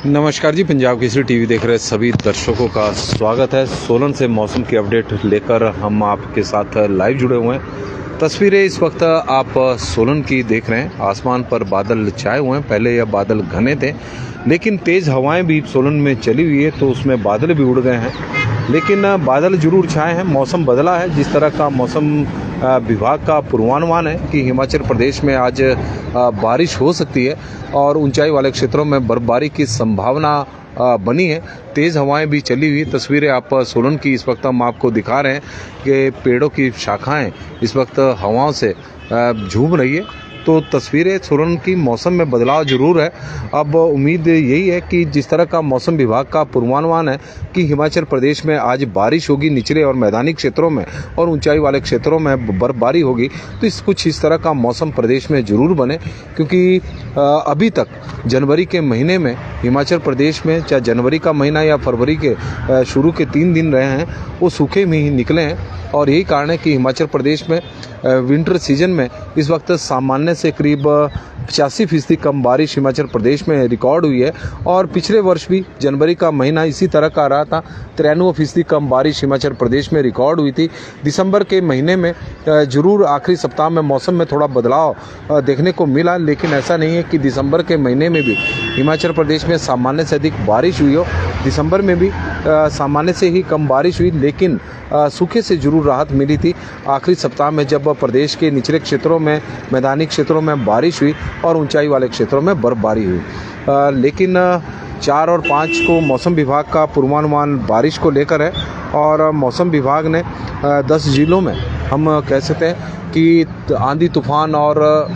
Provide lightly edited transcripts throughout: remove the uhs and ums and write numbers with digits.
नमस्कार जी, पंजाब केसरी टीवी देख रहे सभी दर्शकों का स्वागत है। सोलन से मौसम की अपडेट लेकर हम आपके साथ लाइव जुड़े हुए हैं। तस्वीरें इस वक्त आप सोलन की देख रहे हैं। आसमान पर बादल छाए हुए हैं। पहले यह बादल घने थे, लेकिन तेज़ हवाएं भी सोलन में चली हुई है, तो उसमें बादल भी उड़ गए हैं। लेकिन बादल जरूर छाए हैं, मौसम बदला है। जिस तरह का मौसम विभाग का पूर्वानुमान है कि हिमाचल प्रदेश में आज बारिश हो सकती है और ऊंचाई वाले क्षेत्रों में बर्फबारी की संभावना बनी है। तेज़ हवाएं भी चली हुई। तस्वीरें आप सोलन की इस वक्त हम आपको दिखा रहे हैं कि पेड़ों की शाखाएं इस वक्त हवाओं से झूम रही है। तो तस्वीरें सोलन की मौसम में बदलाव जरूर है। अब उम्मीद यही है कि जिस तरह का मौसम विभाग का पूर्वानुमान है कि हिमाचल प्रदेश में आज बारिश होगी, निचले और मैदानी क्षेत्रों में और ऊंचाई वाले क्षेत्रों में बर्फबारी होगी, तो कुछ इस तरह का मौसम प्रदेश में जरूर बने। क्योंकि अभी तक जनवरी के महीने में हिमाचल प्रदेश में, चाहे जनवरी का महीना या फरवरी के शुरू के 3 दिन रहे हैं, वो सूखे में ही निकले हैं। और यही कारण है कि हिमाचल प्रदेश में विंटर सीजन में इस वक्त सामान्य से करीब 85% कम बारिश हिमाचल प्रदेश में रिकॉर्ड हुई है। और पिछले वर्ष भी जनवरी का महीना इसी तरह का रहा था। 93% कम बारिश हिमाचल प्रदेश में रिकॉर्ड हुई थी। दिसंबर के महीने में जरूर आखिरी सप्ताह में मौसम में थोड़ा बदलाव देखने को मिला, लेकिन ऐसा नहीं है कि दिसंबर के महीने में भी हिमाचल प्रदेश में सामान्य से अधिक बारिश हुई हो। दिसंबर में भी सामान्य से ही कम बारिश हुई, लेकिन सूखे से जरूर राहत मिली थी आखिरी सप्ताह में, जब प्रदेश के निचले क्षेत्रों में, मैदानी क्षेत्रों में बारिश हुई और ऊंचाई वाले क्षेत्रों में बर्फबारी हुई। लेकिन 4 और 5 को मौसम विभाग का पूर्वानुमान बारिश को लेकर है। और मौसम विभाग ने 10 जिलों में हम कह सकते हैं कि आंधी तूफान और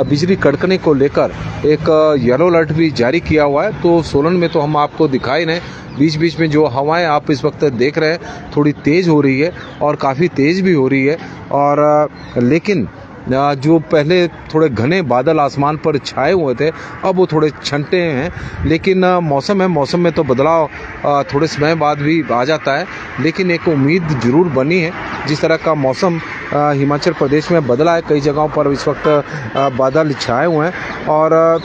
बिजली कड़कने को लेकर एक येलो अलर्ट भी जारी किया हुआ है। तो सोलन में तो हम आपको दिखाई रहे, बीच बीच में जो हवाएं आप इस वक्त देख रहे हैं थोड़ी तेज़ हो रही है और काफ़ी तेज़ भी हो रही है। और लेकिन जो पहले थोड़े घने बादल आसमान पर छाए हुए थे, अब वो थोड़े छंटे हैं। लेकिन मौसम है, मौसम में तो बदलाव थोड़े समय बाद भी आ जाता है। लेकिन एक उम्मीद जरूर बनी है। जिस तरह का मौसम हिमाचल प्रदेश में बदला है, कई जगहों पर इस वक्त बादल छाए हुए हैं। और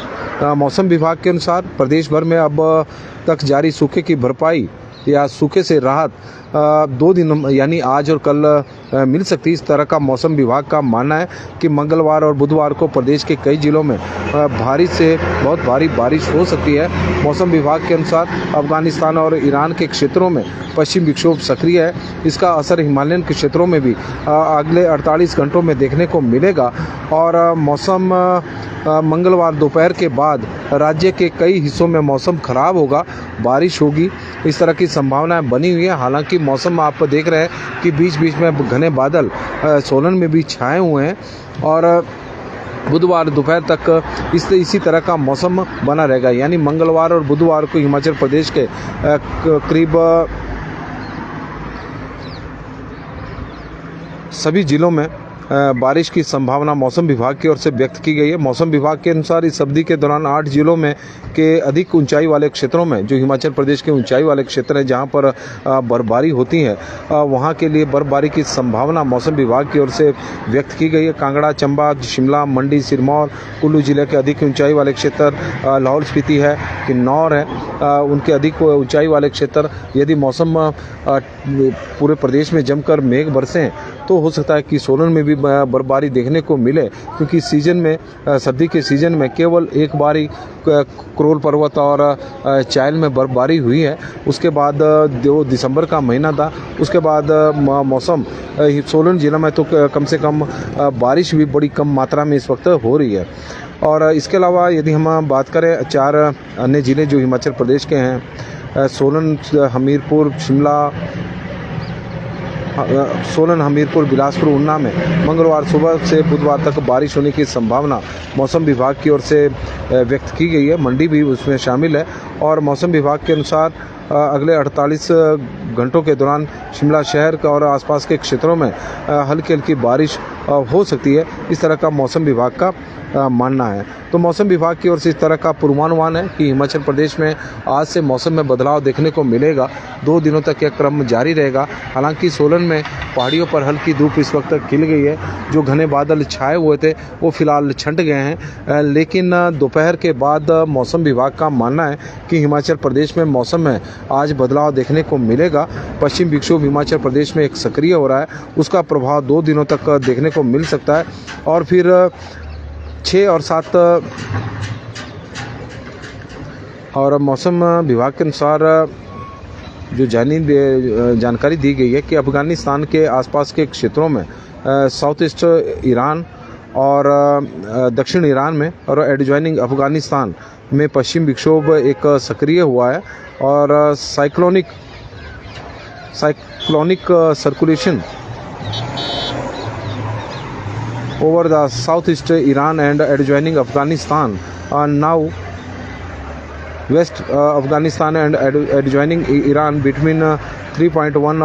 मौसम विभाग के अनुसार प्रदेश भर में अब तक जारी सूखे की भरपाई या सूखे से राहत 2 दिन यानी आज और कल मिल सकती है। इस तरह का मौसम विभाग का मानना है कि मंगलवार और बुधवार को प्रदेश के कई जिलों में भारी से बहुत भारी बारिश हो सकती है। मौसम विभाग के अनुसार अफगानिस्तान और ईरान के क्षेत्रों में पश्चिम विक्षोभ सक्रिय है। इसका असर हिमालयन के क्षेत्रों में भी अगले 48 घंटों में देखने को मिलेगा। और मौसम मंगलवार दोपहर के बाद राज्य के कई हिस्सों में मौसम खराब होगा, बारिश होगी, इस तरह की संभावनाएं बनी हुई है। हालांकि मौसम आप देख रहे हैं कि बीच बीच में घने बादल सोलन में भी छाए हुए हैं। और बुधवार दोपहर तक इसी तरह का मौसम बना रहेगा। यानी मंगलवार और बुधवार को हिमाचल प्रदेश के करीब सभी जिलों में बारिश की संभावना मौसम विभाग की ओर से व्यक्त की गई है। मौसम विभाग के अनुसार इस अवधि के दौरान 8 जिलों में के अधिक ऊंचाई वाले क्षेत्रों में, जो हिमाचल प्रदेश के ऊंचाई वाले क्षेत्र हैं जहां पर बर्फबारी होती है, वहां के लिए बर्फबारी की संभावना मौसम विभाग की ओर से व्यक्त की गई है। कांगड़ा, चंबा, शिमला, मंडी, सिरमौर, कुल्लू जिले के अधिक ऊंचाई वाले क्षेत्र, लाहौल स्पीति है, किन्नौर है, उनके अधिक ऊंचाई वाले क्षेत्र, यदि मौसम पूरे प्रदेश में जमकर मेघ बरसें तो हो सकता है कि सोलन में भी बर्फबारी देखने को मिले। क्योंकि सीजन में, सर्दी के सीजन में केवल एक बार ही क्रोल पर्वत और चायल में बर्फबारी हुई है। उसके बाद जो दिसंबर का महीना था, उसके बाद मौसम सोलन जिला में तो कम से कम बारिश भी बड़ी कम मात्रा में इस वक्त हो रही है। और इसके अलावा यदि हम बात करें 4 अन्य ज़िले जो हिमाचल प्रदेश के हैं, सोलन, हमीरपुर, बिलासपुर, ऊना में मंगलवार सुबह से बुधवार तक बारिश होने की संभावना मौसम विभाग की ओर से व्यक्त की गई है। मंडी भी उसमें शामिल है। और मौसम विभाग के अनुसार अगले 48 घंटों के दौरान शिमला शहर और आसपास के क्षेत्रों में हल्की हल्की बारिश हो सकती है। इस तरह का मौसम विभाग का मानना है। तो मौसम विभाग की ओर से इस तरह का पूर्वानुमान है कि हिमाचल प्रदेश में आज से मौसम में बदलाव देखने को मिलेगा। 2 दिनों तक यह क्रम जारी रहेगा। हालांकि सोलन में पहाड़ियों पर हल्की धूप इस वक्त खिल गई है। जो घने बादल छाए हुए थे वो फिलहाल छंट गए हैं, लेकिन दोपहर के बाद मौसम विभाग का मानना है कि हिमाचल प्रदेश में मौसम में आज बदलाव देखने को मिलेगा। पश्चिम विक्षोभ हिमाचल प्रदेश में एक सक्रिय हो रहा है, उसका प्रभाव 2 दिनों तक देखने को मिल सकता है और फिर 6 और 7 और मौसम विभाग के अनुसार जो जानकारी दी गई है कि अफगानिस्तान के आसपास के क्षेत्रों में साउथ ईस्ट ईरान और दक्षिण ईरान में और एडजॉइनिंग अफगानिस्तान में पश्चिम विक्षोभ एक सक्रिय हुआ है और cyclonic circulation over the southeast Iran and adjoining Afghanistan now west Afghanistan and adjoining Iran between 3.1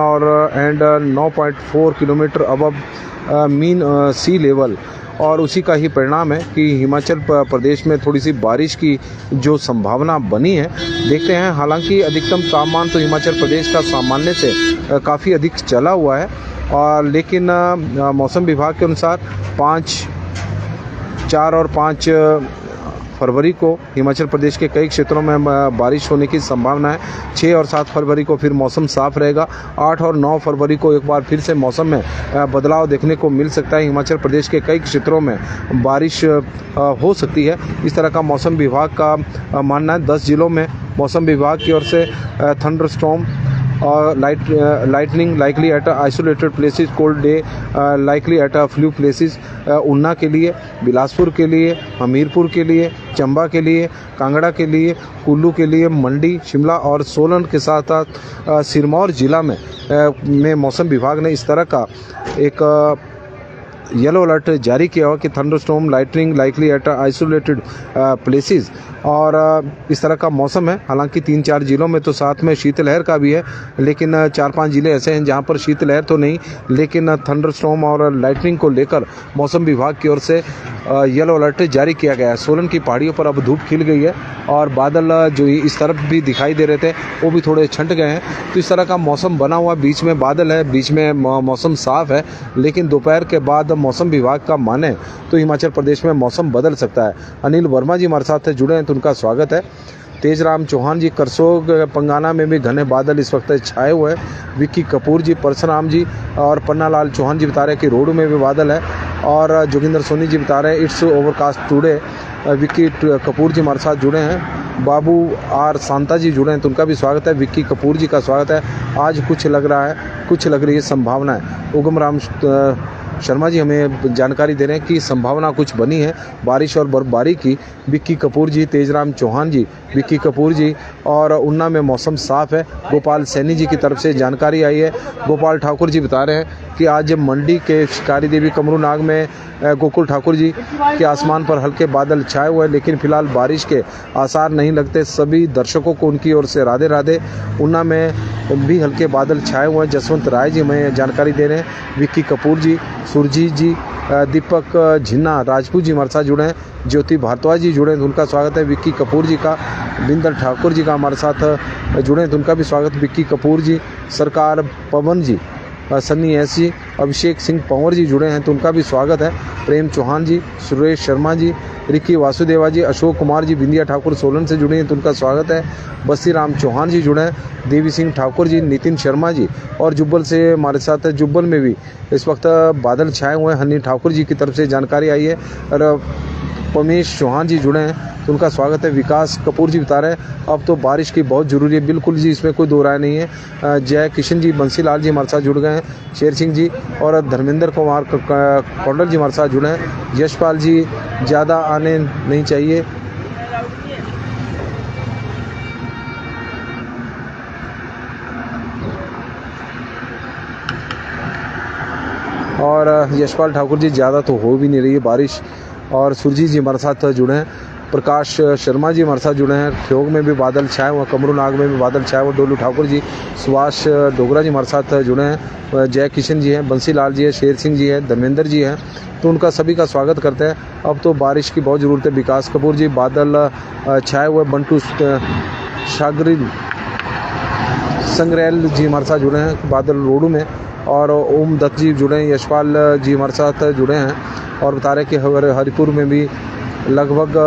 and 9.4 kilometre above mean sea level। और उसी का ही परिणाम है कि हिमाचल प्रदेश में थोड़ी सी बारिश की जो संभावना बनी है। देखते हैं, हालांकि अधिकतम तापमान तो हिमाचल प्रदेश का सामान्य से काफ़ी अधिक चला हुआ है और लेकिन मौसम विभाग के अनुसार 4 और 5 फरवरी को हिमाचल प्रदेश के कई क्षेत्रों में बारिश होने की संभावना है। 6 और 7 फरवरी को फिर मौसम साफ रहेगा। 8 और 9 फरवरी को एक बार फिर से मौसम में बदलाव देखने को मिल सकता है। हिमाचल प्रदेश के कई क्षेत्रों में बारिश हो सकती है, इस तरह का मौसम विभाग का मानना है। 10 जिलों में मौसम विभाग की ओर से थंडरस्टॉर्म और lightning likely at isolated places, cold day likely at a few places। Una के लिए, बिलासपुर के लिए, हमीरपुर के लिए, चंबा के लिए, कांगड़ा के लिए, कुल्लू के लिए, मंडी, शिमला और सोलन के साथ साथ सिरमौर जिला में मौसम विभाग ने इस तरह का एक येलो अलर्ट जारी किया हुआ कि thunderstorm lightning likely at isolated places और इस तरह का मौसम है। हालांकि 3-4 जिलों में तो साथ में शीतलहर का भी है, लेकिन 4-5 जिले ऐसे हैं जहां पर शीतलहर तो नहीं, लेकिन थंडरस्टॉर्म और लाइटनिंग को लेकर मौसम विभाग की ओर से येलो अलर्ट जारी किया गया है। सोलन की पहाड़ियों पर अब धूप खिल गई है और बादल जो इस तरफ भी दिखाई दे रहे थे वो भी थोड़े छंट गए हैं। तो इस तरह का मौसम बना हुआ, बीच में बादल है, बीच में मौसम साफ है, लेकिन दोपहर के बाद मौसम विभाग का माने तो हिमाचल प्रदेश में मौसम बदल सकता है। अनिल वर्मा जी हमारे साथ जुड़े हैं तो उनका स्वागत है। तेजराम चौहान जी, करसोग पंगाना में भी घने बादल इस वक्त छाए हुए हैं। विक्की कपूर जी, परसराम जी और पन्नालाल चौहान जी बता रहे हैं कि रोड में भी बादल है और जोगिंदर सोनी जी बता रहे हैं it's overcast today. Vicky Kapoor ji हमारे साथ जुड़े हैं। बाबू आर सांता जी जुड़े हैं तो उनका भी स्वागत है। विक्की कपूर जी का स्वागत है। आज कुछ लग रही है संभावना है। उगम राम शर्मा जी हमें जानकारी दे रहे हैं कि संभावना कुछ बनी है बारिश और बर्फबारी की। विक्की कपूर जी, तेजराम चौहान जी, विक्की कपूर जी और ऊना में मौसम साफ है। गोपाल सैनी जी की तरफ से जानकारी आई है। गोपाल ठाकुर जी बता रहे हैं कि आज मंडी के शिकारी देवी कमरूनाग में गोकुल ठाकुर जी के आसमान पर हल्के बादल छाए हुए हैं, लेकिन फिलहाल बारिश के आसार नहीं लगते। सभी दर्शकों को उनकी ओर से राधे राधे। ऊना में भी हल्के बादल छाए हुए हैं। जसवंत राय जी हमें जानकारी दे रहे हैं। विक्की कपूर जी, सुरजीत जी, दीपक झिन्ना राजपूत जी हमारे साथ जुड़े हैं। ज्योति भारद्वाज जी जुड़े हैं तो उनका स्वागत है। विक्की कपूर जी का, बिंदर ठाकुर जी का हमारे साथ जुड़े हैं तो उनका भी स्वागत। विक्की कपूर जी, सरकार पवन जी, सन्नी एस जी, अभिषेक सिंह पंवर जी जुड़े हैं तो उनका भी स्वागत है। प्रेम चौहान जी, सुरेश शर्मा जी, रिक्की वासुदेवा जी, अशोक कुमार जी, बिंदिया ठाकुर सोलन से जुड़े हैं तो उनका स्वागत है। बस्सी राम चौहान जी जुड़े हैं। देवी सिंह ठाकुर जी, नितिन शर्मा जी और जुब्बल से हमारे साथ है। जुब्बल में भी इस वक्त बादल छाए हुए हैं। हनी ठाकुर जी की तरफ से जानकारी आई है और पमेश चौहान जी जुड़े हैं तो उनका स्वागत है। विकास कपूर जी बता रहे हैं अब तो बारिश की बहुत ज़रूरी है। बिल्कुल जी, इसमें कोई दो राय नहीं है। जय किशन जी, बंसीलाल जी हमारे साथ जुड़ गए हैं। शेर सिंह जी और धर्मेंद्र कुमार कौंडल जी हमारे साथ जुड़े हैं। यशपाल जी, ज़्यादा आने नहीं चाहिए। और यशपाल ठाकुर जी, ज़्यादा तो हो भी नहीं रही है बारिश। और सुरजीत जी हमारे साथ जुड़े हैं। प्रकाश शर्मा जी हमारे साथ जुड़े हैं। ठियोग में भी बादल छाए हुए, कमरू नाग में भी बादल छाए हुए। डोलू ठाकुर जी, सुभाष डोगरा जी हमारे साथ जुड़े हैं। जय किशन जी हैं, बंसी लाल जी है, शेर सिंह जी है, धर्मेंद्र जी हैं। तो उनका सभी का स्वागत करते हैं। अब तो बारिश की बहुत ज़रूरत है। विकास कपूर जी, बादल छाए हुए। बंटू शागरिल संग्रैल जी हमारे साथ जुड़े हैं बादल रोडू में। और ओम दत्त जी जुड़े हैं, यशपाल जी हमारे साथ जुड़े हैं। और बता रहे कि हरिपुर में भी लगभग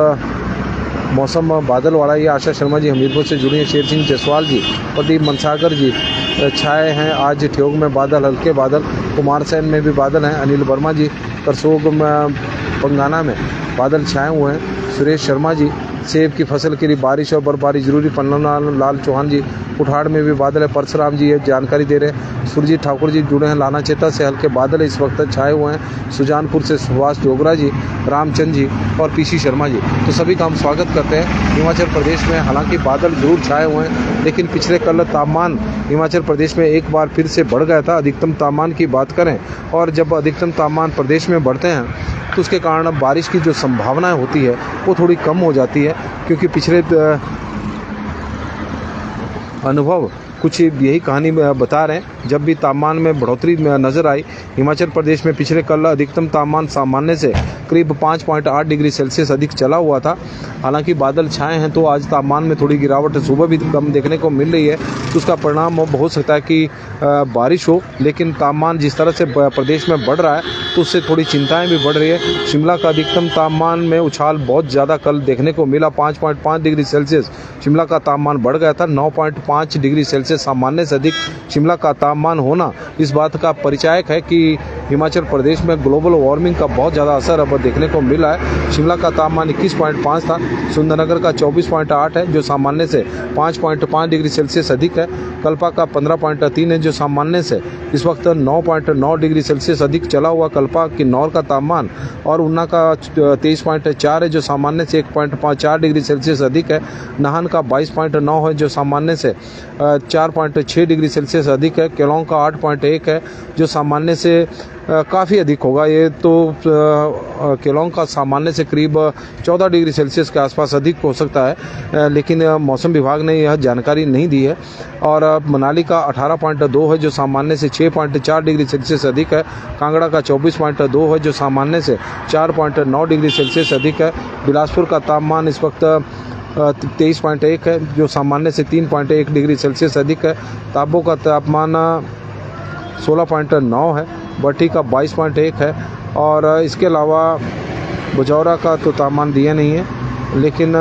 मौसम बादल वाला। ये आशा शर्मा जी हमीरपुर से जुड़ी हैं। शेर सिंह जसवाल जी, प्रदीप मनसागर जी छाए हैं आज ठियोग में बादल, हल्के बादल। कुमार सैन में भी बादल हैं। अनिल वर्मा जी करसोग में पंगाना में बादल छाए हुए हैं। सुरेश शर्मा जी, सेब की फसल के लिए बारिश और बर्फबारी जरूरी। पन्ना लाल चौहान जी, उठाड़ में भी बादल है। परशुराम जी ये जानकारी दे रहे हैं। सुरजीत ठाकुर जी जुड़े हैं। लाना चेता से हल्के बादल है इस वक्त छाए हुए हैं। सुजानपुर से सुभाष डोगरा जी, रामचंद जी और पीसी शर्मा जी, तो सभी का हम स्वागत करते हैं। हिमाचल प्रदेश में हालांकि बादल जरूर छाए हुए हैं, लेकिन पिछले कल तापमान हिमाचल प्रदेश में एक बार फिर से बढ़ गया था। अधिकतम तापमान की बात करें, और जब अधिकतम तापमान प्रदेश में बढ़ते हैं तो उसके कारण बारिश की जो संभावनाएं होती है वो थोड़ी कम हो जाती है, क्योंकि पिछले अनुभव कुछ यही कहानी बता रहे हैं। जब भी तापमान में बढ़ोतरी नज़र आई हिमाचल प्रदेश में, पिछले कल अधिकतम तापमान सामान्य से करीब 5.8 डिग्री सेल्सियस अधिक चला हुआ था। हालांकि बादल छाए हैं तो आज तापमान में थोड़ी गिरावट सुबह भी कम देखने को मिल रही है, तो उसका परिणाम हो सकता है कि बारिश हो। लेकिन तापमान जिस तरह से प्रदेश में बढ़ रहा है तो उससे थोड़ी चिंताएं भी बढ़ रही है। शिमला का अधिकतम तापमान में उछाल बहुत ज़्यादा कल देखने को मिला। 5.5 डिग्री सेल्सियस शिमला का तापमान बढ़ गया था। 9.5 डिग्री सेल्सियस सामान्य से अधिक शिमला का तापमान होना इस बात का परिचायक है कि हिमाचल प्रदेश में ग्लोबल वार्मिंग का बहुत ज़्यादा असर अब देखने को मिला है। शिमला का तापमान 21.5 था। सुंदरनगर का 24.8 है जो सामान्य से 5.5 डिग्री सेल्सियस अधिक है। कल्पा का 15.3 है जो सामान्य से इस वक्त 9.9 डिग्री सेल्सियस अधिक चला हुआ कल्पा किन्नौर का तापमान। और ऊना का 23.4 है जो सामान्य से 1.4 डिग्री सेल्सियस अधिक है। नाहन का 22.9 है जो सामान्य से 4.6 डिग्री सेल्सियस अधिक है। केलोंग का 8.1 है जो सामान्य से काफ़ी अधिक होगा। ये तो केलोंग का सामान्य से करीब 14 डिग्री सेल्सियस के आसपास अधिक हो सकता है, लेकिन मौसम विभाग ने यह जानकारी नहीं दी है। और मनाली का 18.2 है जो सामान्य से 6.4 डिग्री सेल्सियस अधिक है। कांगड़ा का 24.2 है जो सामान्य से 4.9 डिग्री सेल्सियस अधिक है। बिलासपुर का तापमान इस वक्त 23.1 है जो सामान्य से 3.1 डिग्री सेल्सियस अधिक है। ताबो का तापमान 16.9 है। बट्टी का 22.1 है। और इसके अलावा बजौरा का तो तापमान दिया नहीं है, लेकिन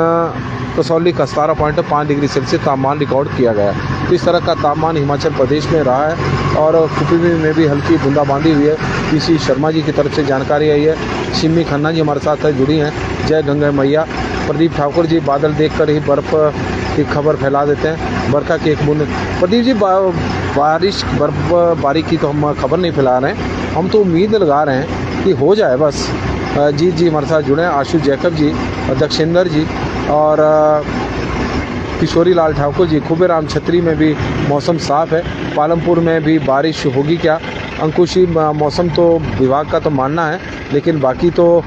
कसौली का 17.5 डिग्री सेल्सियस तापमान रिकॉर्ड किया गया है। तो इस तरह का तापमान हिमाचल प्रदेश में रहा है। और कुपी में भी हल्की बूंदाबांदी हुई है। पीसी शर्मा जी की तरफ से जानकारी आई है। सिमी खन्ना जी हमारे साथ जुड़ी हैं। जय गंगा मैया। प्रदीप ठाकुर जी, बादल देखकर ही बर्फ़ की खबर फैला देते हैं। बरखा की एक बूंद। प्रदीप जी, बारिश बर्फबारी की तो हम खबर नहीं फैला रहे हैं, हम तो उम्मीद लगा रहे हैं कि हो जाए बस। जीत जी हमारे साथ जुड़े हैं। आशु जैकब जी, दक्षिंदर जी और किशोरी लाल ठाकुर जी। खुबेराम छतरी में भी मौसम साफ़ है। पालमपुर में भी बारिश होगी क्या? अंकुशी मौसम तो विभाग का तो मानना है, लेकिन बाकी तो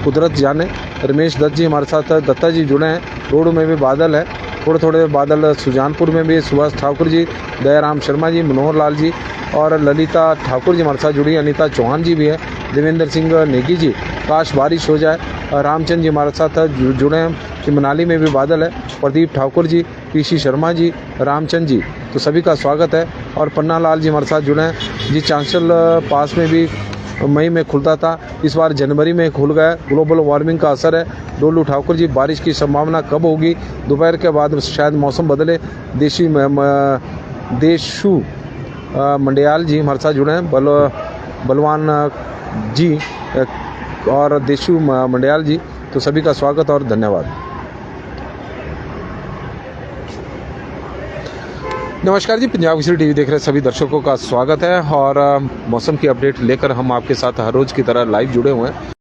कुदरत जाने। रमेश दत्त जी हमारे साथ, दत्ता जी जुड़े हैं। रोड में भी बादल है, थोड़े थोड़े बादल। सुजानपुर में भी सुभाष ठाकुर जी, दयाराम शर्मा जी, मनोहर लाल जी और ललिता ठाकुर जी हमारे साथ जुड़ी। अनीता चौहान जी भी है। देवेंद्र सिंह नेगी जी, काश बारिश हो जाए। रामचंद जी हमारे साथ जुड़े हैं कि मनाली में भी बादल है। प्रदीप ठाकुर जी, पीसी शर्मा जी, रामचंद जी, तो सभी का स्वागत है। और पन्ना लाल जी हमारे साथ जुड़े हैं। जी चांशल पास में भी मई में खुलता था, इस बार जनवरी में खुल गया। ग्लोबल वार्मिंग का असर है। डोलू ठाकुर जी, बारिश की संभावना कब होगी? दोपहर के बाद शायद मौसम बदले। देशु मंडियाल जी हमारे साथ जुड़े हैं। बलवान जी और देशु मंडियाल जी, तो सभी का स्वागत और धन्यवाद। नमस्कार जी, पंजाब केसरी टीवी देख रहे सभी दर्शकों का स्वागत है। और मौसम की अपडेट लेकर हम आपके साथ हर रोज़ की तरह लाइव जुड़े हुए हैं।